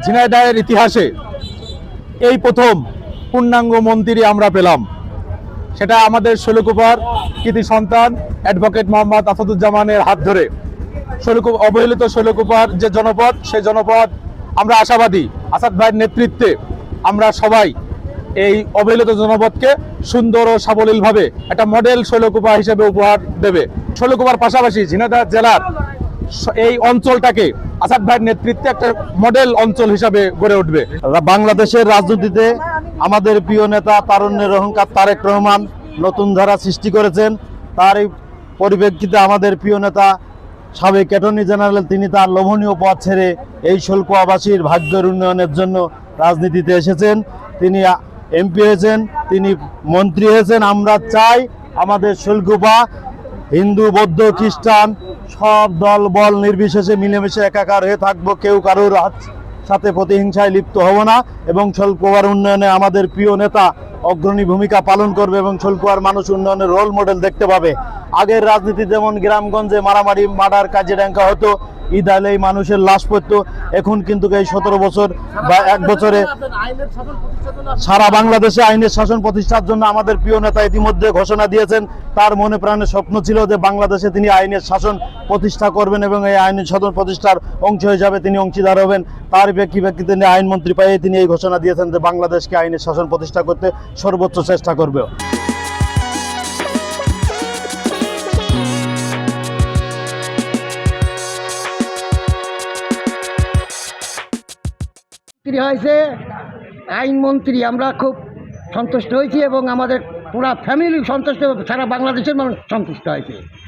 ঝিনাইদহের ইতিহাসে এই প্রথম পূর্ণাঙ্গ মন্ত্রী আমরা পেলাম। সেটা আমাদের শৈলকুপার কৃতি সন্তান অ্যাডভোকেট মোহাম্মদ আসাদুজ্জামানের হাত ধরে অবহেলিত শৈলকুপার যে জনপদ, সেই জনপদ আমরা আশাবাদী আসাদ ভাইয়ের নেতৃত্বে আমরা সবাই এই অবহেলিত জনপদকে সুন্দর ও সাবলীলভাবে একটা মডেল শৈলকুপা হিসেবে উপহার দেবে। শৈলকুপার পাশাপাশি ঝিনাইদহ জেলার এই অঞ্চলটাকে আসাদ ভাইয়ের নেতৃত্বে একটা মডেল অঞ্চল হিসাবে গড়ে উঠবে। বাংলাদেশের রাজনীতিতে আমাদের প্রিয় নেতা তারুণ্যের অহংকার তারেক রহমান নতুন ধারা সৃষ্টি করেছেন। তার এই পরিপ্রেক্ষিতে আমাদের প্রিয় নেতা সাবেক অ্যাটর্নি জেনারেল তিনি তার লোভনীয় পথ ছেড়ে এই শৈলকুপাবাসীর ভাগ্যের উন্নয়নের জন্য রাজনীতিতে এসেছেন। তিনি এমপি হয়েছেন, তিনি মন্ত্রী হয়েছেন। আমরা চাই আমাদের শৈলকুপা হিন্দু, বৌদ্ধ, খ্রিস্টান সব দল বল নির্বিশেষে মিলেমিশে একাকার হয়ে থাকবো। কেউ কারোর সাথে প্রতিহিংসায় লিপ্ত হব না এবং শৈলকুপার উন্নয়নে আমাদের প্রিয় নেতা অগ্রণী ভূমিকা পালন করবে এবং শৈলকুপার মানুষ উন্নয়নের রোল মডেল দেখতে পাবে। আগের রাজনীতি যেমন গ্রামগঞ্জে মারামারি, মার্ডার, কাজিরাঙ্গা হতো, ঈদ আলেই মানুষের লাশ পড়তো, এখন কিন্তু এই 17 বছর বা 1 বছরে সারা বাংলাদেশে আইনের শাসন প্রতিষ্ঠার জন্য আমাদের প্রিয় নেতা ইতিমধ্যে ঘোষণা দিয়েছেন। তার মনে প্রাণে স্বপ্ন ছিল যে বাংলাদেশে তিনি আইনের শাসন প্রতিষ্ঠা করবেন এবং এই আইনের শাসন প্রতিষ্ঠার অংশ হিসাবে তিনি অংশীদার হবেন। তার প্রেক্ষিতে আইনমন্ত্রী পেয়ে তিনি এই ঘোষণা দিয়েছেন যে বাংলাদেশকে আইনের শাসন প্রতিষ্ঠা করতে সর্বোচ্চ চেষ্টা করবে। হয়েছে আইনমন্ত্রী, আমরা খুব সন্তুষ্ট হয়েছি এবং আমাদের পুরা ফ্যামিলি সন্তুষ্ট, সারা বাংলাদেশের মানুষ সন্তুষ্ট হয়েছে।